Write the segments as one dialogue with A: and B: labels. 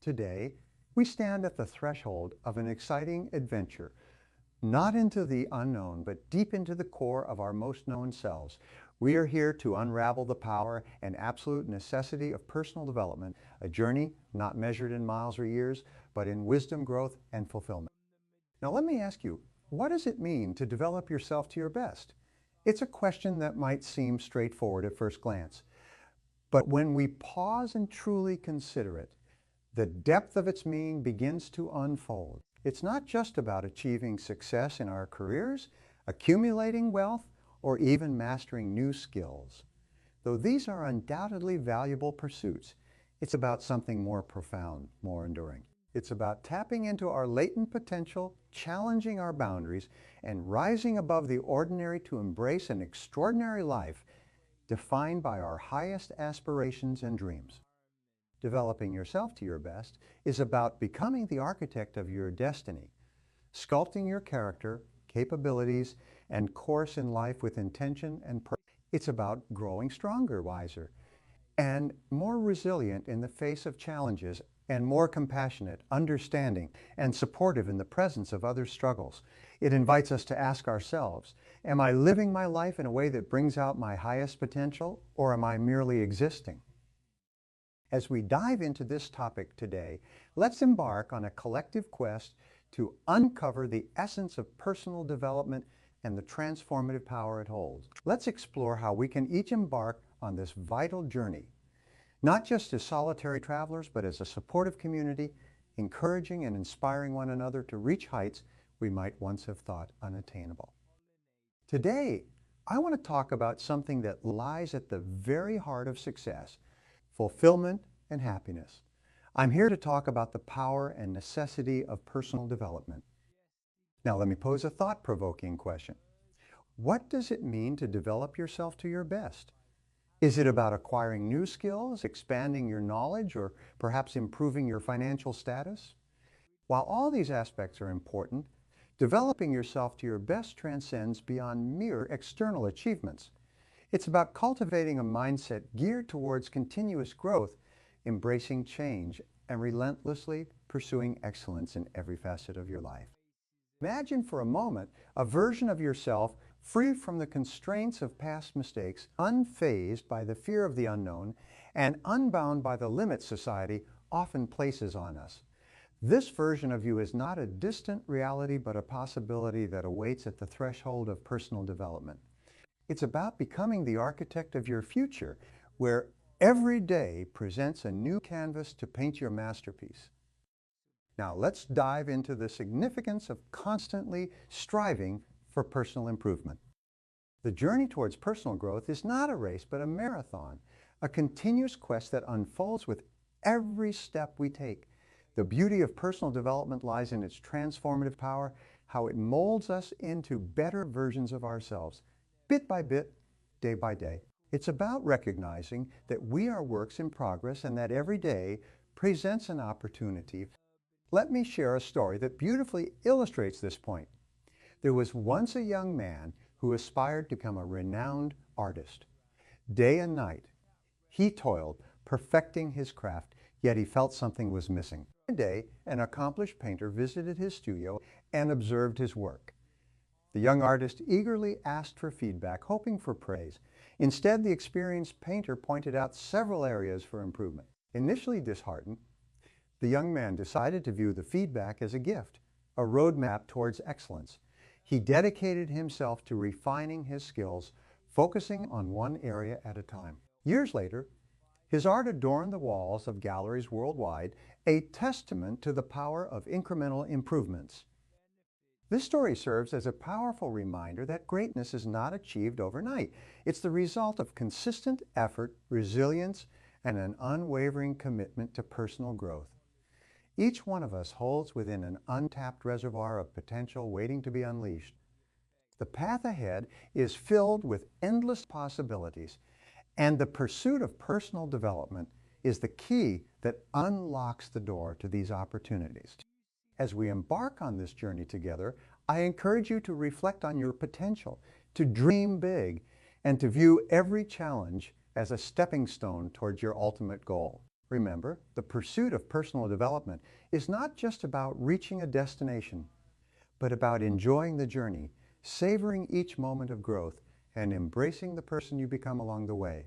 A: Today, we stand at the threshold of an exciting adventure, not into the unknown, but deep into the core of our most known selves. We are here to unravel the power and absolute necessity of personal development, a journey not measured in miles or years, but in wisdom, growth, and fulfillment. Now, let me ask you, what does it mean to develop yourself to your best? It's a question that might seem straightforward at first glance, but when we pause and truly consider it, the depth of its meaning begins to unfold. It's not just about achieving success in our careers, accumulating wealth, or even mastering new skills. Though these are undoubtedly valuable pursuits, it's about something more profound, more enduring. It's about tapping into our latent potential, challenging our boundaries, and rising above the ordinary to embrace an extraordinary life defined by our highest aspirations and dreams. Developing yourself to your best is about becoming the architect of your destiny, sculpting your character, capabilities, and course in life with intention and purpose. It's about growing stronger, wiser, and more resilient in the face of challenges, and more compassionate, understanding, and supportive in the presence of others' struggles. It invites us to ask ourselves, am I living my life in a way that brings out my highest potential, or am I merely existing? As we dive into this topic today, let's embark on a collective quest to uncover the essence of personal development and the transformative power it holds. Let's explore how we can each embark on this vital journey, not just as solitary travelers, but as a supportive community, encouraging and inspiring one another to reach heights we might once have thought unattainable. Today, I want to talk about something that lies at the very heart of success: fulfillment and happiness. I'm here to talk about the power and necessity of personal development. Now, let me pose a thought-provoking question. What does it mean to develop yourself to your best? Is it about acquiring new skills, expanding your knowledge, or perhaps improving your financial status? While all these aspects are important, developing yourself to your best transcends beyond mere external achievements. It's about cultivating a mindset geared towards continuous growth, embracing change, and relentlessly pursuing excellence in every facet of your life. Imagine for a moment a version of yourself free from the constraints of past mistakes, unfazed by the fear of the unknown, and unbound by the limits society often places on us. This version of you is not a distant reality, but a possibility that awaits at the threshold of personal development. It's about becoming the architect of your future, where every day presents a new canvas to paint your masterpiece. Now, let's dive into the significance of constantly striving for personal improvement. The journey towards personal growth is not a race, but a marathon, a continuous quest that unfolds with every step we take. The beauty of personal development lies in its transformative power, how it molds us into better versions of ourselves, bit by bit, day by day. It's about recognizing that we are works in progress and that every day presents an opportunity. Let me share a story that beautifully illustrates this point. There was once a young man who aspired to become a renowned artist. Day and night, he toiled, perfecting his craft, yet he felt something was missing. One day, an accomplished painter visited his studio and observed his work. The young artist eagerly asked for feedback, hoping for praise. Instead, the experienced painter pointed out several areas for improvement. Initially disheartened, the young man decided to view the feedback as a gift, a roadmap towards excellence. He dedicated himself to refining his skills, focusing on one area at a time. Years later, his art adorned the walls of galleries worldwide, a testament to the power of incremental improvements. This story serves as a powerful reminder that greatness is not achieved overnight. It's the result of consistent effort, resilience, and an unwavering commitment to personal growth. Each one of us holds within an untapped reservoir of potential waiting to be unleashed. The path ahead is filled with endless possibilities, and the pursuit of personal development is the key that unlocks the door to these opportunities. As we embark on this journey together, I encourage you to reflect on your potential, to dream big, and to view every challenge as a stepping stone towards your ultimate goal. Remember, the pursuit of personal development is not just about reaching a destination, but about enjoying the journey, savoring each moment of growth, and embracing the person you become along the way.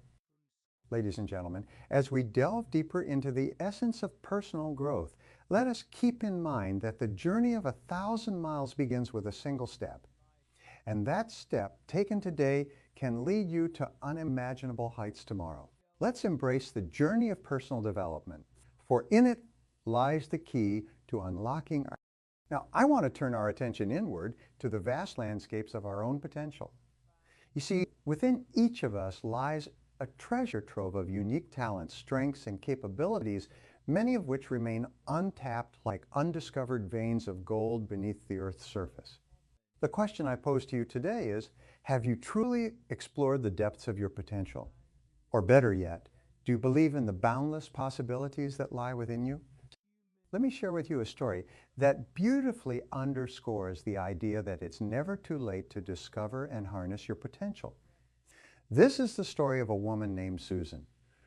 A: Ladies and gentlemen, as we delve deeper into the essence of personal growth, let us keep in mind that the journey of 1,000 miles begins with a single step. And that step taken today can lead you to unimaginable heights tomorrow. Let's embrace the journey of personal development, for in it lies the key to unlocking our... Now, I want to turn our attention inward to the vast landscapes of our own potential. You see, within each of us lies a treasure trove of unique talents, strengths, and capabilities, many of which remain untapped like undiscovered veins of gold beneath the Earth's surface. The question I pose to you today is, have you truly explored the depths of your potential? Or better yet, do you believe in the boundless possibilities that lie within you? Let me share with you a story that beautifully underscores the idea that it's never too late to discover and harness your potential. This is the story of a woman named Susan.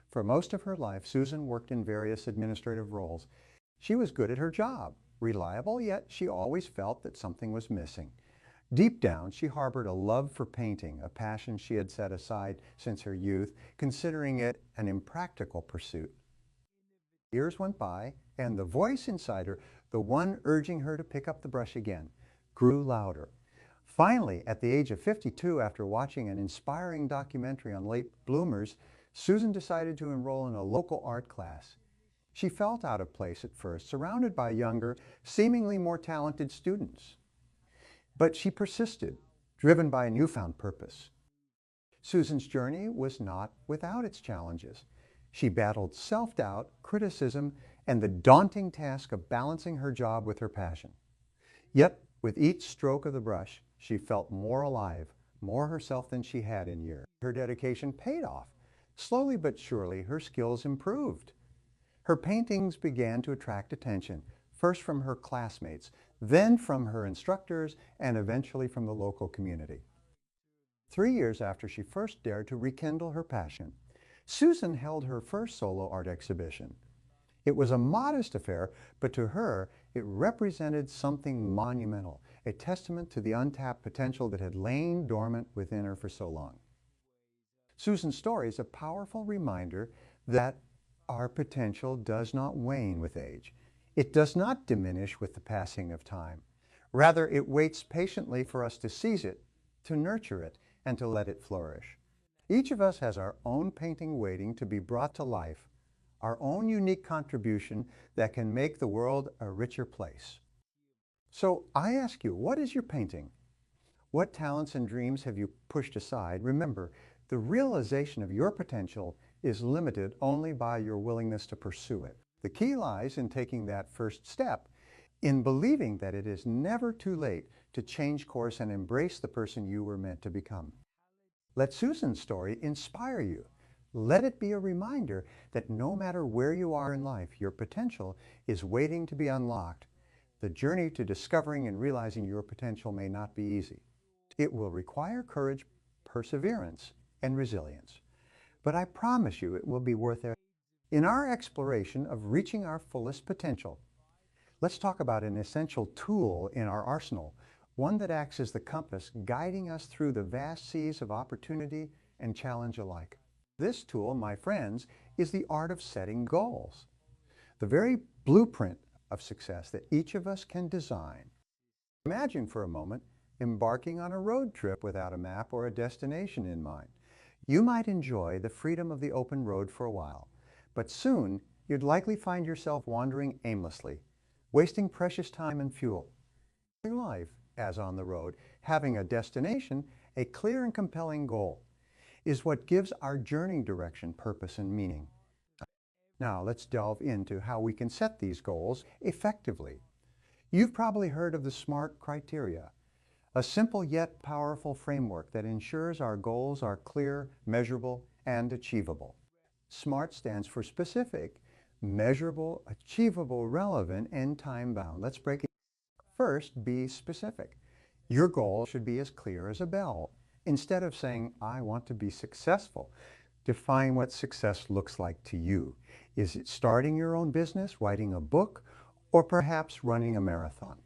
A: For most of her life, Susan worked in various administrative roles. She was good at her job, reliable, yet she always felt that something was missing. Deep down, she harbored a love for painting, a passion she had set aside since her youth, considering it an impractical pursuit. Years went by, and the voice inside her, the one urging her to pick up the brush again, grew louder. Finally, at the age of 52, after watching an inspiring documentary on late bloomers, Susan decided to enroll in a local art class. She felt out of place at first, surrounded by younger, seemingly more talented students. But she persisted, driven by a newfound purpose. Susan's journey was not without its challenges. She battled self-doubt, criticism, and the daunting task of balancing her job with her passion. Yet, with each stroke of the brush, she felt more alive, more herself than she had in years. Her dedication paid off. Slowly but surely, her skills improved. Her paintings began to attract attention, first from her classmates, then from her instructors, and eventually from the local community. 3 years after she first dared to rekindle her passion, Susan held her first solo art exhibition. It was a modest affair, but to her, it represented something monumental, a testament to the untapped potential that had lain dormant within her for so long. Susan's story is a powerful reminder that our potential does not wane with age. It does not diminish with the passing of time. Rather, it waits patiently for us to seize it, to nurture it, and to let it flourish. Each of us has our own painting waiting to be brought to life, our own unique contribution that can make the world a richer place. So I ask you, what is your painting? What talents and dreams have you pushed aside? Remember, the realization of your potential is limited only by your willingness to pursue it. The key lies in taking that first step, in believing that it is never too late to change course and embrace the person you were meant to become. Let Susan's story inspire you. Let it be a reminder that no matter where you are in life, your potential is waiting to be unlocked. The journey to discovering and realizing your potential may not be easy. It will require courage, perseverance, and resilience. But I promise you it will be worth it. In our exploration of reaching our fullest potential, let's talk about an essential tool in our arsenal, one that acts as the compass guiding us through the vast seas of opportunity and challenge alike. This tool, my friends, is the art of setting goals, the very blueprint of success that each of us can design. Imagine for a moment embarking on a road trip without a map or a destination in mind. You might enjoy the freedom of the open road for a while, but soon you'd likely find yourself wandering aimlessly, wasting precious time and fuel. Your life, as on the road, having a destination, a clear and compelling goal, is what gives our journey direction, purpose, and meaning. Now let's delve into how we can set these goals effectively. You've probably heard of the SMART criteria, a simple yet powerful framework that ensures our goals are clear, measurable, and achievable. SMART stands for specific, measurable, achievable, relevant, and time-bound. Let's break it. First, be specific. Your goal should be as clear as a bell. Instead of saying, I want to be successful, define what success looks like to you. Is it starting your own business, writing a book, or perhaps running a marathon?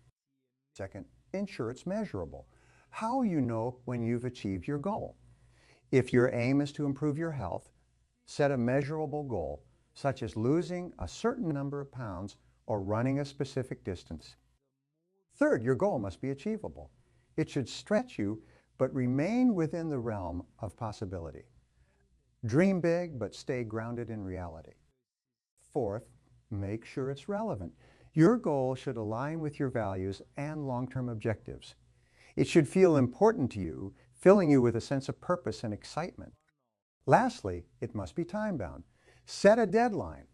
A: Second, ensure it's measurable. How will you know when you've achieved your goal? If your aim is to improve your health, set a measurable goal, such as losing a certain number of pounds or running a specific distance. Third, your goal must be achievable. It should stretch you, but remain within the realm of possibility. Dream big, but stay grounded in reality. Fourth, make sure it's relevant. Your goal should align with your values and long-term objectives. It should feel important to you, filling you with a sense of purpose and excitement. Lastly, it must be time-bound. Set a deadline.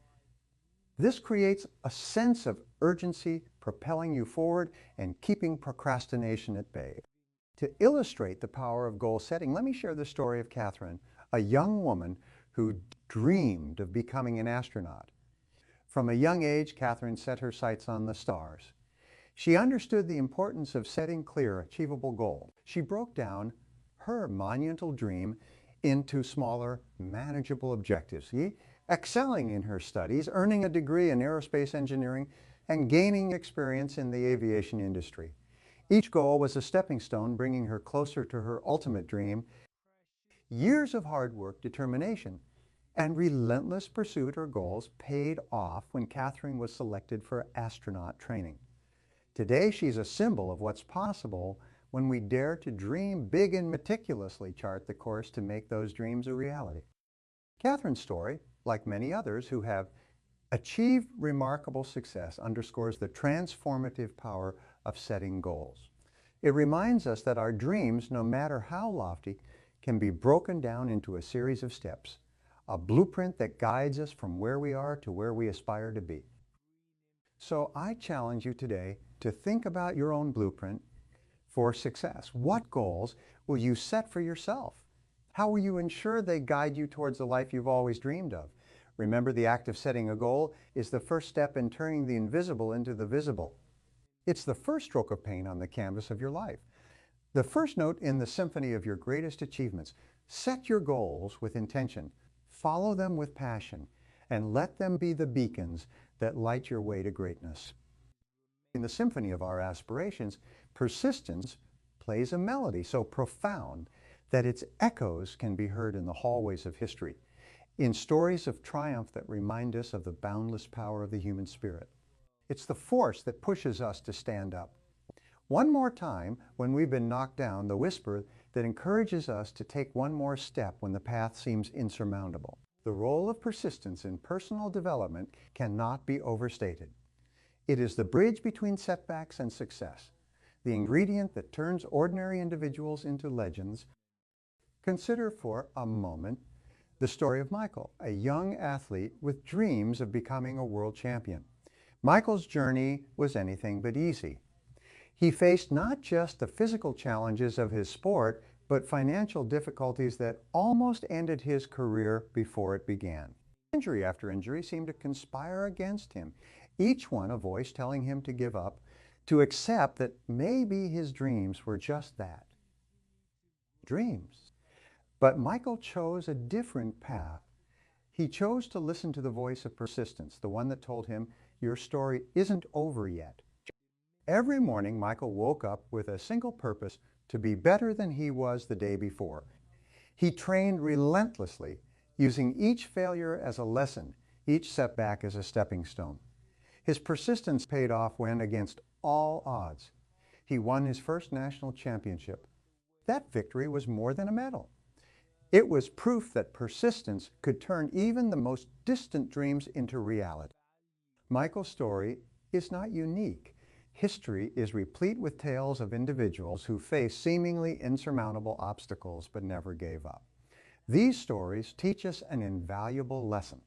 A: This creates a sense of urgency, propelling you forward and keeping procrastination at bay. To illustrate the power of goal setting, let me share the story of Catherine, a young woman who dreamed of becoming an astronaut. From a young age, Catherine set her sights on the stars. She understood the importance of setting clear, achievable goals. She broke down her monumental dream into smaller, manageable objectives, excelling in her studies, earning a degree in aerospace engineering, and gaining experience in the aviation industry. Each goal was a stepping stone, bringing her closer to her ultimate dream. Years of hard work, determination, and relentless pursuit of her goals paid off when Catherine was selected for astronaut training. Today, she's a symbol of what's possible when we dare to dream big and meticulously chart the course to make those dreams a reality. Catherine's story, like many others who have achieved remarkable success, underscores the transformative power of setting goals. It reminds us that our dreams, no matter how lofty, can be broken down into a series of steps, a blueprint that guides us from where we are to where we aspire to be. So I challenge you today to think about your own blueprint for success. What goals will you set for yourself? How will you ensure they guide you towards the life you've always dreamed of? Remember, the act of setting a goal is the first step in turning the invisible into the visible. It's the first stroke of paint on the canvas of your life, the first note in the symphony of your greatest achievements. Set your goals with intention, follow them with passion, and let them be the beacons that light your way to greatness. In the symphony of our aspirations, persistence plays a melody so profound that its echoes can be heard in the hallways of history, in stories of triumph that remind us of the boundless power of the human spirit. It's the force that pushes us to stand up. One more time when we've been knocked down, the whisper that encourages us to take one more step when the path seems insurmountable. The role of persistence in personal development cannot be overstated. It is the bridge between setbacks and success, the ingredient that turns ordinary individuals into legends. Consider for a moment the story of Michael, a young athlete with dreams of becoming a world champion. Michael's journey was anything but easy. He faced not just the physical challenges of his sport, but financial difficulties that almost ended his career before it began. Injury after injury seemed to conspire against him, each one a voice telling him to give up, to accept that maybe his dreams were just that, dreams. But Michael chose a different path. He chose to listen to the voice of persistence, the one that told him, your story isn't over yet. Every morning, Michael woke up with a single purpose: to be better than he was the day before. He trained relentlessly, using each failure as a lesson, each setback as a stepping stone. His persistence paid off when, against all odds, he won his first national championship. That victory was more than a medal. It was proof that persistence could turn even the most distant dreams into reality. Michael's story is not unique. History is replete with tales of individuals who faced seemingly insurmountable obstacles but never gave up. These stories teach us an invaluable lesson.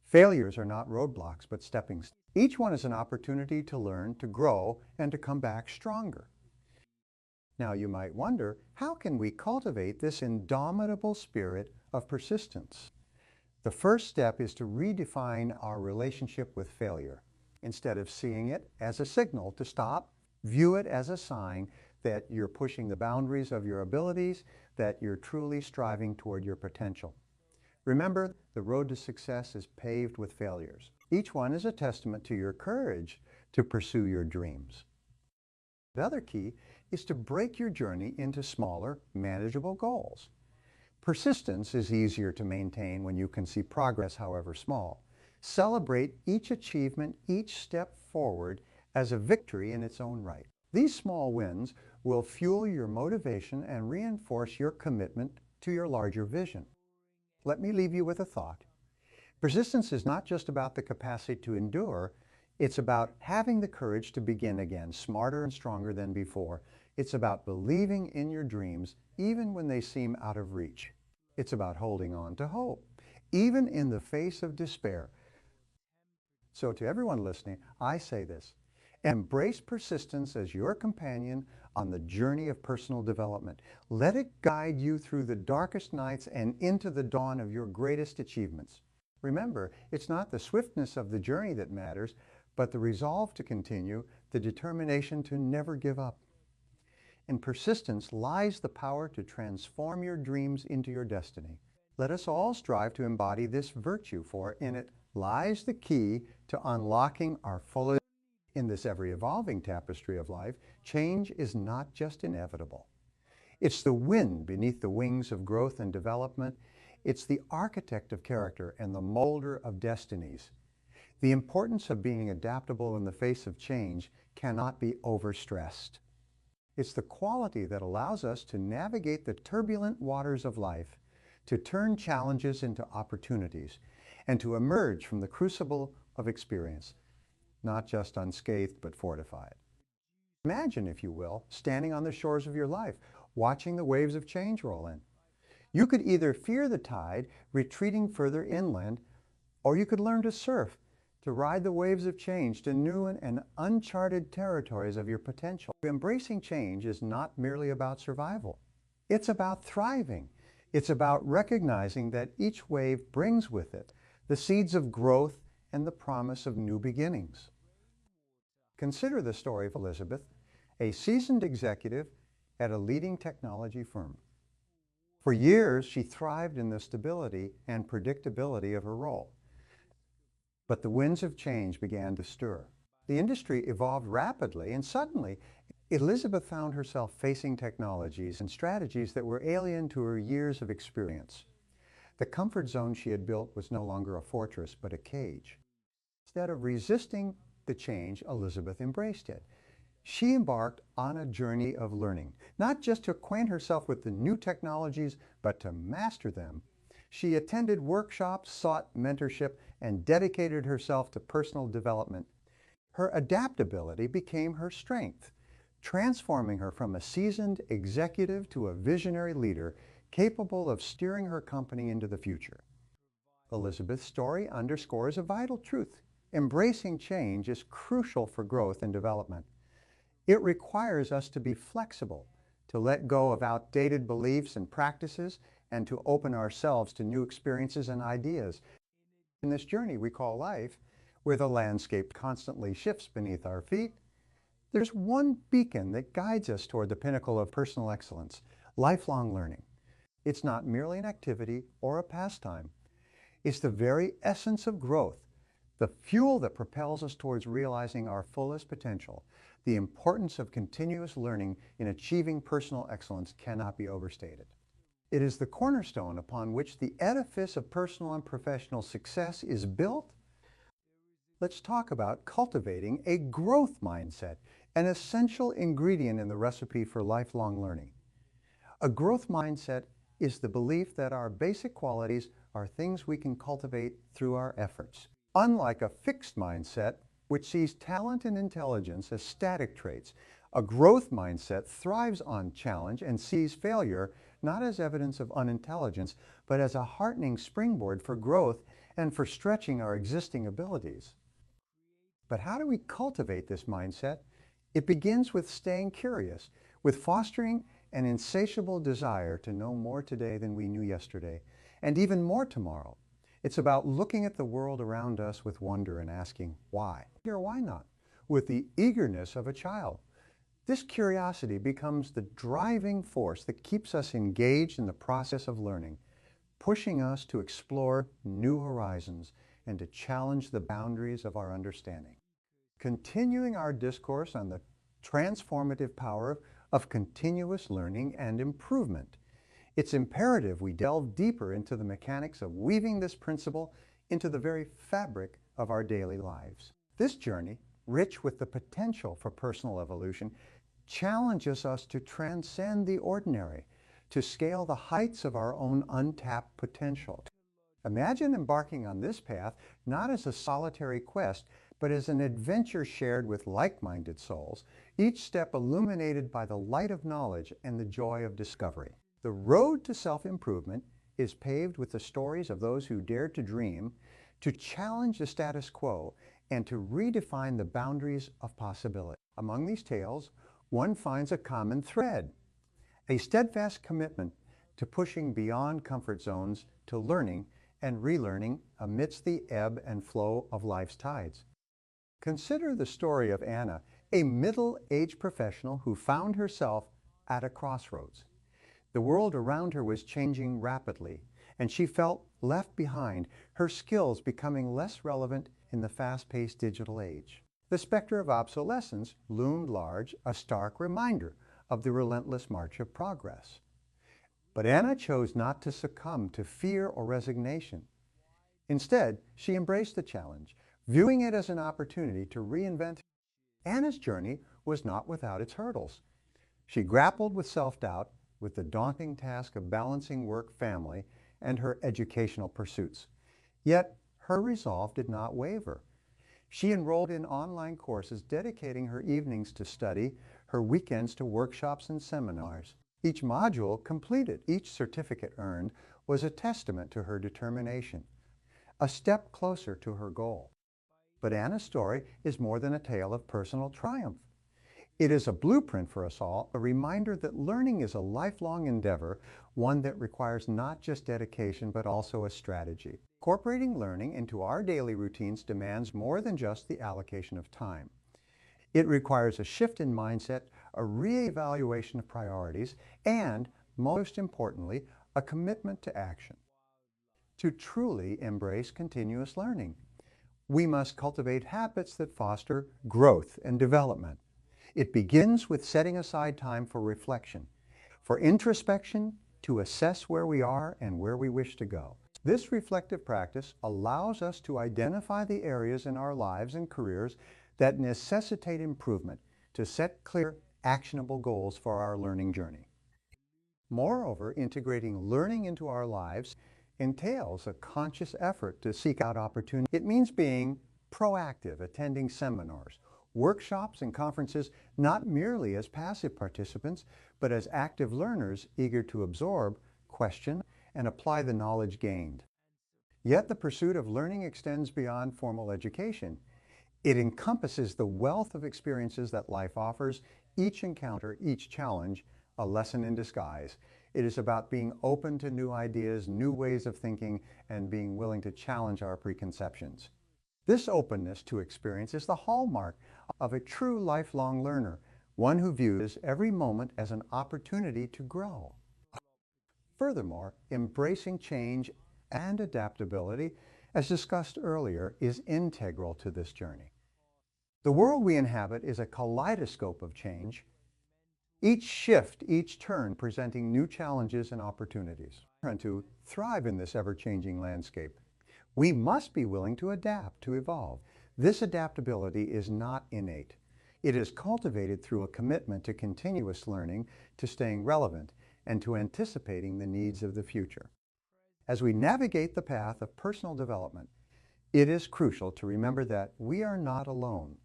A: Failures are not roadblocks, but stepping stones. Each one is an opportunity to learn, to grow, and to come back stronger. Now you might wonder, how can we cultivate this indomitable spirit of persistence? The first step is to redefine our relationship with failure. Instead of seeing it as a signal to stop, view it as a sign that you're pushing the boundaries of your abilities, that you're truly striving toward your potential. Remember, the road to success is paved with failures. Each one is a testament to your courage to pursue your dreams. The other key is to break your journey into smaller, manageable goals. Persistence is easier to maintain when you can see progress, however small. Celebrate each achievement, each step forward as a victory in its own right. These small wins will fuel your motivation and reinforce your commitment to your larger vision. Let me leave you with a thought. Persistence is not just about the capacity to endure, it's about having the courage to begin again, smarter and stronger than before. It's about believing in your dreams, even when they seem out of reach. It's about holding on to hope, even in the face of despair. So to everyone listening, I say this: embrace persistence as your companion on the journey of personal development. Let it guide you through the darkest nights and into the dawn of your greatest achievements. Remember, it's not the swiftness of the journey that matters, but the resolve to continue, the determination to never give up. In persistence lies the power to transform your dreams into your destiny. Let us all strive to embody this virtue, for in it lies the key to unlocking our fullest. In this ever-evolving tapestry of life, change is not just inevitable. It's the wind beneath the wings of growth and development. It's the architect of character and the molder of destinies. The importance of being adaptable in the face of change cannot be overstressed. It's the quality that allows us to navigate the turbulent waters of life, to turn challenges into opportunities, and to emerge from the crucible of experience, not just unscathed but fortified. Imagine, if you will, standing on the shores of your life, watching the waves of change roll in. You could either fear the tide, retreating further inland, or you could learn to surf, to ride the waves of change to new and uncharted territories of your potential. Embracing change is not merely about survival. It's about thriving. It's about recognizing that each wave brings with it the seeds of growth and the promise of new beginnings. Consider the story of Elizabeth, a seasoned executive at a leading technology firm. For years, she thrived in the stability and predictability of her role. But the winds of change began to stir. The industry evolved rapidly, and suddenly, Elizabeth found herself facing technologies and strategies that were alien to her years of experience. The comfort zone she had built was no longer a fortress, but a cage. Instead of resisting the change, Elizabeth embraced it. She embarked on a journey of learning, not just to acquaint herself with the new technologies, but to master them. She attended workshops, sought mentorship, and dedicated herself to personal development. Her adaptability became her strength, transforming her from a seasoned executive to a visionary leader capable of steering her company into the future. Elizabeth's story underscores a vital truth. Embracing change is crucial for growth and development. It requires us to be flexible, to let go of outdated beliefs and practices, and to open ourselves to new experiences and ideas. In this journey we call life, where the landscape constantly shifts beneath our feet, there's one beacon that guides us toward the pinnacle of personal excellence: lifelong learning. It's not merely an activity or a pastime. It's the very essence of growth, the fuel that propels us towards realizing our fullest potential. The importance of continuous learning in achieving personal excellence cannot be overstated. It is the cornerstone upon which the edifice of personal and professional success is built. Let's talk about cultivating a growth mindset, an essential ingredient in the recipe for lifelong learning. A growth mindset is the belief that our basic qualities are things we can cultivate through our efforts. Unlike a fixed mindset, which sees talent and intelligence as static traits, a growth mindset thrives on challenge and sees failure not as evidence of unintelligence, but as a heartening springboard for growth and for stretching our existing abilities. But how do we cultivate this mindset? It begins with staying curious, with fostering an insatiable desire to know more today than we knew yesterday, and even more tomorrow. It's about looking at the world around us with wonder and asking why, or why not, with the eagerness of a child. This curiosity becomes the driving force that keeps us engaged in the process of learning. pushing us to explore new horizons and to challenge the boundaries of our understanding. Continuing our discourse on the transformative power of continuous learning and improvement, it's imperative we delve deeper into the mechanics of weaving this principle into the very fabric of our daily lives. This journey, rich with the potential for personal evolution, challenges us to transcend the ordinary, to scale the heights of our own untapped potential. Imagine embarking on this path not as a solitary quest, but as an adventure shared with like-minded souls, each step illuminated by the light of knowledge and the joy of discovery. The road to self-improvement is paved with the stories of those who dared to dream, to challenge the status quo, and to redefine the boundaries of possibility. Among these tales, one finds a common thread, a steadfast commitment to pushing beyond comfort zones, to learning and relearning amidst the ebb and flow of life's tides. Consider the story of Anna, a middle-aged professional who found herself at a crossroads. The world around her was changing rapidly, and she felt left behind, her skills becoming less relevant in the fast-paced digital age. The specter of obsolescence loomed large, a stark reminder of the relentless march of progress. But Anna chose not to succumb to fear or resignation. Instead, she embraced the challenge, viewing it as an opportunity to reinvent. Anna's journey was not without its hurdles. She grappled with self-doubt, with the daunting task of balancing work, family, and her educational pursuits. Yet, her resolve did not waver. She enrolled in online courses, dedicating her evenings to study, her weekends to workshops and seminars. Each module completed, each certificate earned, was a testament to her determination, a step closer to her goal. But Anna's story is more than a tale of personal triumph. It is a blueprint for us all, a reminder that learning is a lifelong endeavor, one that requires not just dedication, but also a strategy. Incorporating learning into our daily routines demands more than just the allocation of time. It requires a shift in mindset, a re-evaluation of priorities, and, most importantly, a commitment to action. To truly embrace continuous learning, we must cultivate habits that foster growth and development. It begins with setting aside time for reflection, for introspection, to assess where we are and where we wish to go. This reflective practice allows us to identify the areas in our lives and careers that necessitate improvement, to set clear, actionable goals for our learning journey. Moreover, integrating learning into our lives entails a conscious effort to seek out opportunities. It means being proactive, attending seminars, workshops, and conferences, not merely as passive participants, but as active learners eager to absorb, question, and apply the knowledge gained. Yet the pursuit of learning extends beyond formal education. It encompasses the wealth of experiences that life offers, each encounter, each challenge, a lesson in disguise. It is about being open to new ideas, new ways of thinking, and being willing to challenge our preconceptions. This openness to experience is the hallmark of a true lifelong learner, one who views every moment as an opportunity to grow. Furthermore, embracing change and adaptability, as discussed earlier, is integral to this journey. The world we inhabit is a kaleidoscope of change, each shift, each turn presenting new challenges and opportunities. And to thrive in this ever-changing landscape, we must be willing to adapt, to evolve. This adaptability is not innate. It is cultivated through a commitment to continuous learning, to staying relevant, and to anticipating the needs of the future. As we navigate the path of personal development, it is crucial to remember that we are not alone.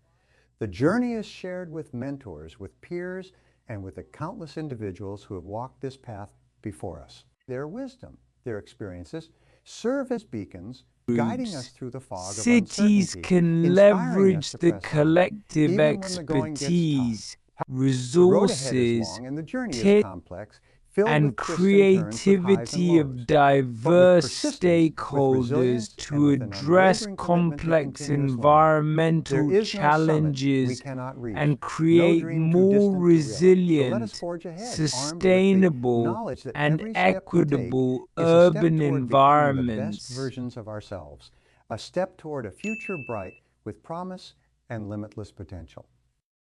A: The journey is shared with mentors, with peers, and with the countless individuals who have walked this path before us. Their wisdom, their experiences, serve as beacons, guiding us through the fog of uncertainty.
B: Cities can leverage the collective expertise,
A: The road ahead is
B: resources,
A: long and the journey is complex. filled
B: and
A: with twists and turns, with highs and
B: creativity
A: lows.
B: of
A: But with
B: diverse
A: persistence, with
B: stakeholders
A: resilience, and
B: to
A: with an
B: address
A: unwavering commitment to
B: complex
A: continuous learning,
B: environmental
A: there is no summit we
B: challenges
A: cannot reach,
B: and
A: no
B: create
A: dream too
B: more
A: distant to realize. So let us
B: resilient,
A: forge ahead, armed with the
B: sustainable,
A: knowledge that
B: and
A: every step we take
B: equitable
A: is a step
B: urban
A: toward becoming the best
B: environments.
A: versions of ourselves, a step toward a future bright with promise and limitless potential.